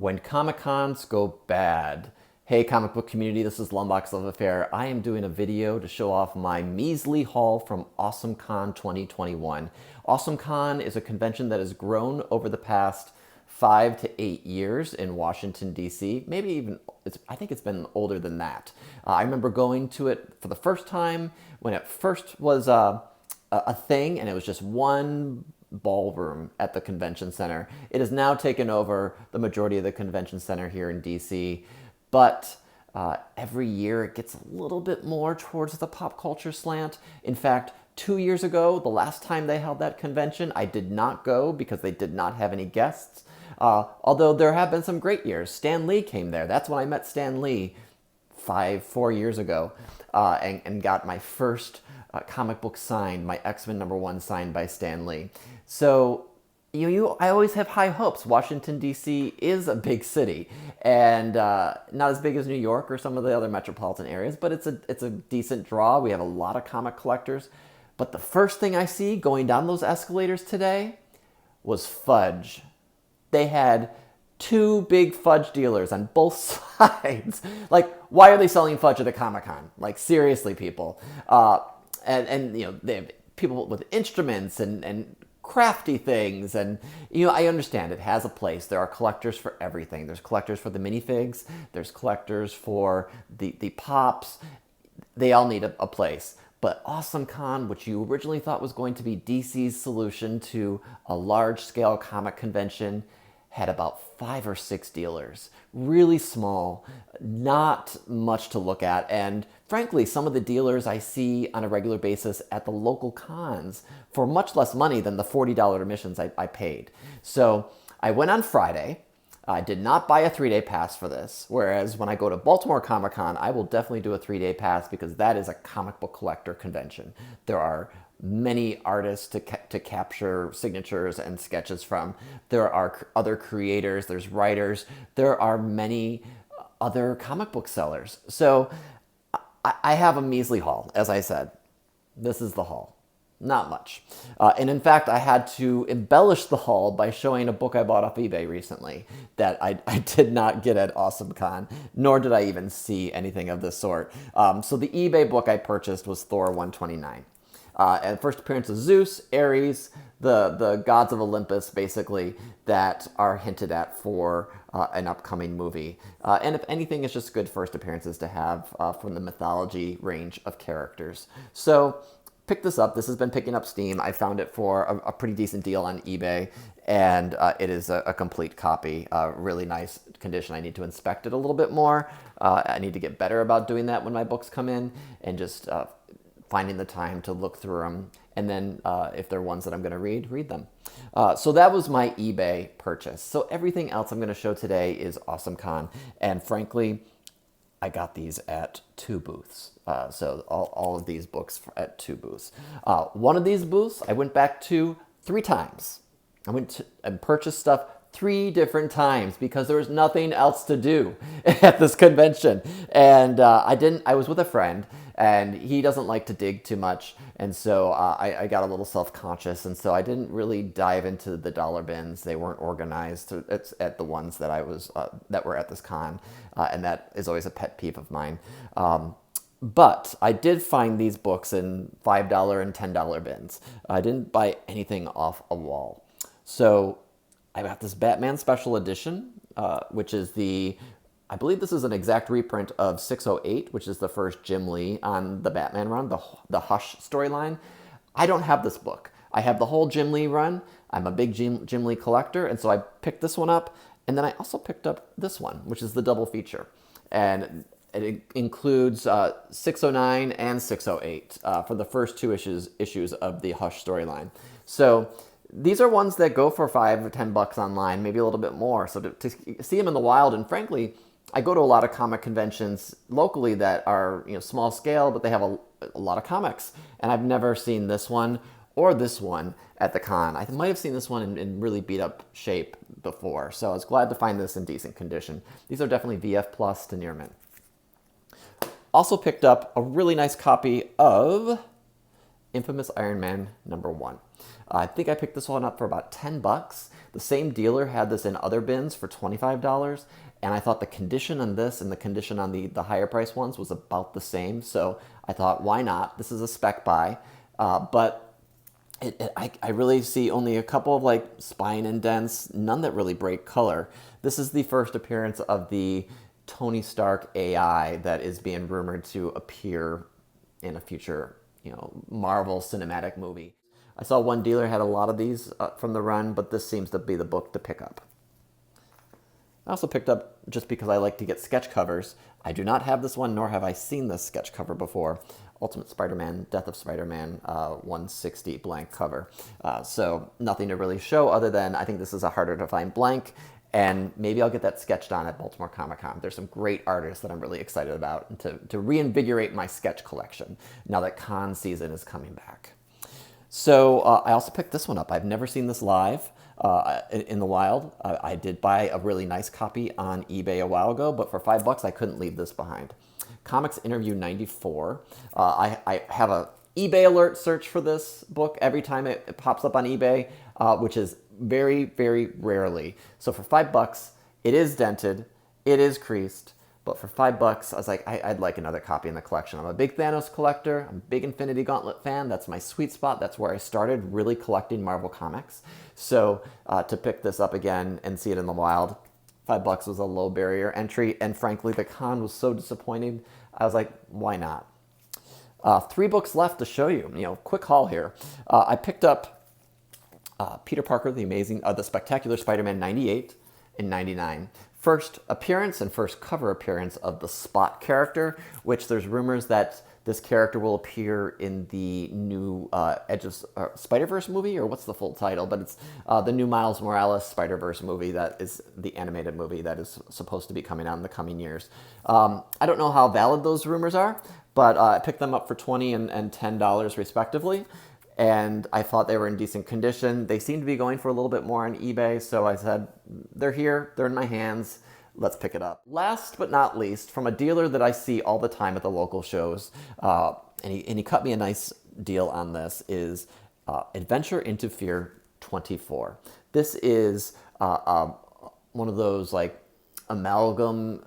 When Comic Cons go bad. Hey comic book community, this is Lombok's Love Affair. I am doing a video to show off my measly haul from AwesomeCon 2021. AwesomeCon is a convention that has grown over the past 5 to 8 years in Washington, D.C. Maybe even, I think it's been older than that. I remember going to it for the first time when it first was a thing, and it was just one ballroom at the convention center. It has now taken over the majority of the convention center here in DC, but every year it gets a little bit more towards the pop culture slant. In fact, 2 years ago, the last time they held that convention, I did not go because they did not have any guests. Although there have been some great years. Stan Lee came there. That's when I met Stan Lee 4 years ago, and got my first comic book signed, my X-Men #1 signed by Stan Lee. So I always have high hopes. Washington, D.C. is a big city, and not as big as New York or some of the other metropolitan areas, but it's a decent draw. We have a lot of comic collectors. But the first thing I see going down those escalators today was fudge. They had two big fudge dealers on both sides. Like, why are they selling fudge at a Comic-Con? Like, seriously, people. And they have people with instruments and crafty things, and I understand it has a place. There are collectors for everything. There's collectors for the minifigs, there's collectors for the pops. They all need a place. But AwesomeCon, which you originally thought was going to be DC's solution to a large-scale comic convention, had about 5 or 6 dealers. Really small, not much to look at, and frankly, some of the dealers I see on a regular basis at the local cons for much less money than the $40 admissions I paid. So I went on Friday. I did not buy a 3-day pass for this, whereas when I go to Baltimore Comic-Con, I will definitely do a 3-day pass because that is a comic book collector convention. There are many artists to capture signatures and sketches from. There are other creators, there's writers, there are many other comic book sellers. So I have a measly haul, as I said. This is the haul. Not much. And in fact, I had to embellish the haul by showing a book I bought off eBay recently that I did not get at AwesomeCon, nor did I even see anything of this sort. So the eBay book I purchased was Thor 129. And first appearance of Zeus, Ares, the gods of Olympus, basically, that are hinted at for an upcoming movie. And if anything, it's just good first appearances to have from the mythology range of characters. So pick this up. This has been picking up steam. I found it for a pretty decent deal on eBay, and it is a complete copy. Really nice condition. I need to inspect it a little bit more. I need to get better about doing that when my books come in, and just finding the time to look through them, and then if they're ones that I'm going to read them. So that was my eBay purchase. So everything else I'm going to show today is AwesomeCon, and frankly, I got these at 2 booths. So all of these books at 2 booths. One of these booths I went back to 3 times. I went and purchased stuff 3 different times because there was nothing else to do at this convention. And I was with a friend, and he doesn't like to dig too much. And so I got a little self-conscious. And so I didn't really dive into the dollar bins. They weren't organized at the ones that that were at this con. And that is always a pet peeve of mine. But I did find these books in $5 and $10 bins. I didn't buy anything off a wall. So I got this Batman Special Edition, which is I believe this is an exact reprint of 608, which is the first Jim Lee on the Batman run, the Hush storyline. I don't have this book. I have the whole Jim Lee run. I'm a big Jim Lee collector, and so I picked this one up. And then I also picked up this one, which is the double feature. And it includes 609 and 608 for the first 2 issues of the Hush storyline. So these are ones that go for $5 or $10 online, maybe a little bit more. So to see them in the wild, and frankly, I go to a lot of comic conventions locally that are small scale, but they have a lot of comics. And I've never seen this one or this one at the con. I might have seen this one in really beat up shape before. So I was glad to find this in decent condition. These are definitely VF Plus to near mint. Also picked up a really nice copy of Infamous Iron Man #1. I think I picked this one up for about $10. The same dealer had this in other bins for $25, and I thought the condition on this and the condition on the higher price ones was about the same. So I thought, why not? This is a spec buy, but I really see only a couple of like spine indents, none that really break color. This is the first appearance of the Tony Stark AI that is being rumored to appear in a future, Marvel cinematic movie. I saw one dealer had a lot of these from the run, but this seems to be the book to pick up. I also picked up, just because I like to get sketch covers, I do not have this one, nor have I seen this sketch cover before, Ultimate Spider-Man, Death of Spider-Man 160 blank cover. So nothing to really show other than I think this is a harder to find blank, and maybe I'll get that sketched on at Baltimore Comic-Con. There's some great artists that I'm really excited about to reinvigorate my sketch collection now that con season is coming back. So I also picked this one up. I've never seen this live in the wild. I did buy a really nice copy on eBay a while ago, but for $5 I couldn't leave this behind. Comics Interview 94. I have a eBay alert search for this book every time it pops up on eBay, which is very, very rarely. So for $5, it is dented, it is creased, but for $5, I was like, I'd like another copy in the collection. I'm a big Thanos collector. I'm a big Infinity Gauntlet fan. That's my sweet spot. That's where I started really collecting Marvel Comics. So to pick this up again and see it in the wild, $5 was a low barrier entry. And frankly, the con was so disappointing. I was like, why not? 3 books left to show you. Quick haul here. I picked up Peter Parker, the Spectacular Spider-Man 98 and 99. First appearance and first cover appearance of the Spot character, which there's rumors that this character will appear in the new Edge of Spider-Verse movie, or what's the full title? But it's the new Miles Morales Spider-Verse movie that is the animated movie that is supposed to be coming out in the coming years. I don't know how valid those rumors are, but I picked them up for $20 and $10 respectively. And I thought they were in decent condition. They seem to be going for a little bit more on eBay, so I said, they're here, they're in my hands, let's pick it up. Last but not least, from a dealer that I see all the time at the local shows, and he cut me a nice deal on this, is Adventure into Fear 24. This is one of those like amalgam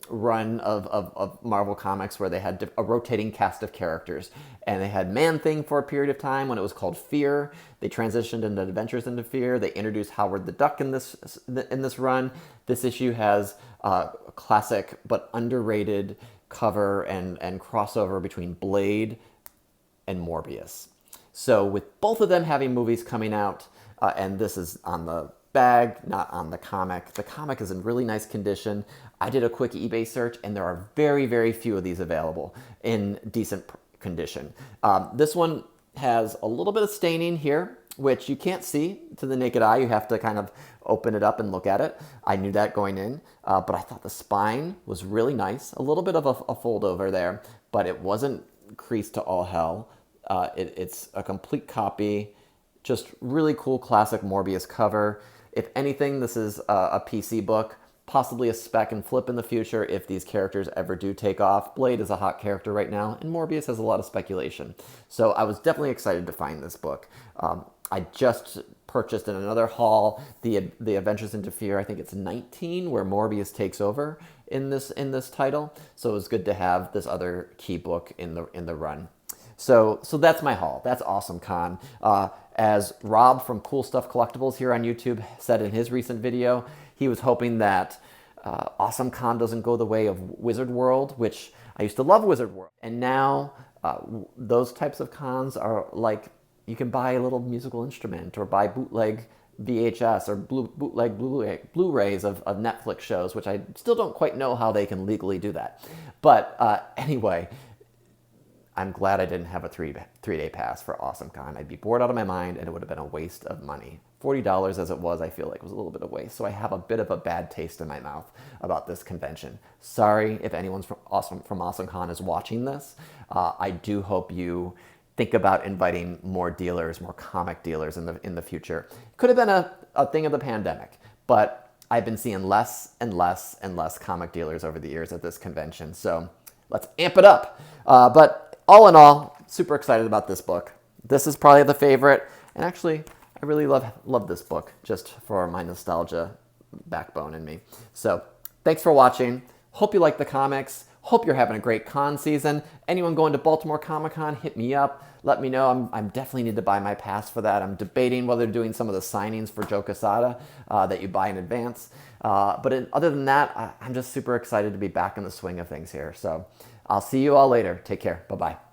run of Marvel Comics where they had a rotating cast of characters, and they had Man-Thing for a period of time when it was called Fear. They transitioned into Adventures into Fear. They introduced Howard the Duck in this run. This issue has a classic but underrated cover and crossover between Blade and Morbius. So with both of them having movies coming out, and this is on the bag, not on the comic. The comic is in really nice condition. I did a quick eBay search, and there are very, very few of these available in decent condition. This one has a little bit of staining here, which you can't see to the naked eye. You have to kind of open it up and look at it. I knew that going in, but I thought the spine was really nice. A little bit of a fold over there, but it wasn't creased to all hell. It's a complete copy. Just really cool classic Morbius cover. If anything, this is a PC book, possibly a spec and flip in the future if these characters ever do take off. Blade is a hot character right now, and Morbius has a lot of speculation. So I was definitely excited to find this book. I just purchased in another haul the Adventures into Fear, I think it's 19, where Morbius takes over in this title. So it was good to have this other key book in the run. So that's my haul. That's AwesomeCon. As Rob from Cool Stuff Collectibles here on YouTube said in his recent video, he was hoping that AwesomeCon doesn't go the way of Wizard World, which I used to love Wizard World. And now those types of cons are like, you can buy a little musical instrument or buy bootleg VHS or bootleg Blu-rays of Netflix shows, which I still don't quite know how they can legally do that. But anyway, I'm glad I didn't have a three-day pass for AwesomeCon. I'd be bored out of my mind, and it would have been a waste of money. $40 as it was, I feel like was a little bit of waste. So I have a bit of a bad taste in my mouth about this convention. Sorry if anyone's from AwesomeCon is watching this. I do hope you think about inviting more dealers, more comic dealers in the future. Could have been a thing of the pandemic, but I've been seeing less and less and less comic dealers over the years at this convention. So let's amp it up. But all in all, super excited about this book. This is probably the favorite. And actually, I really love this book just for my nostalgia backbone in me. So thanks for watching. Hope you like the comics. Hope you're having a great con season. Anyone going to Baltimore Comic-Con, hit me up. Let me know. I'm definitely need to buy my pass for that. I'm debating whether doing some of the signings for Joe Quesada that you buy in advance. Other than that, I'm just super excited to be back in the swing of things here. So I'll see you all later. Take care. Bye-bye.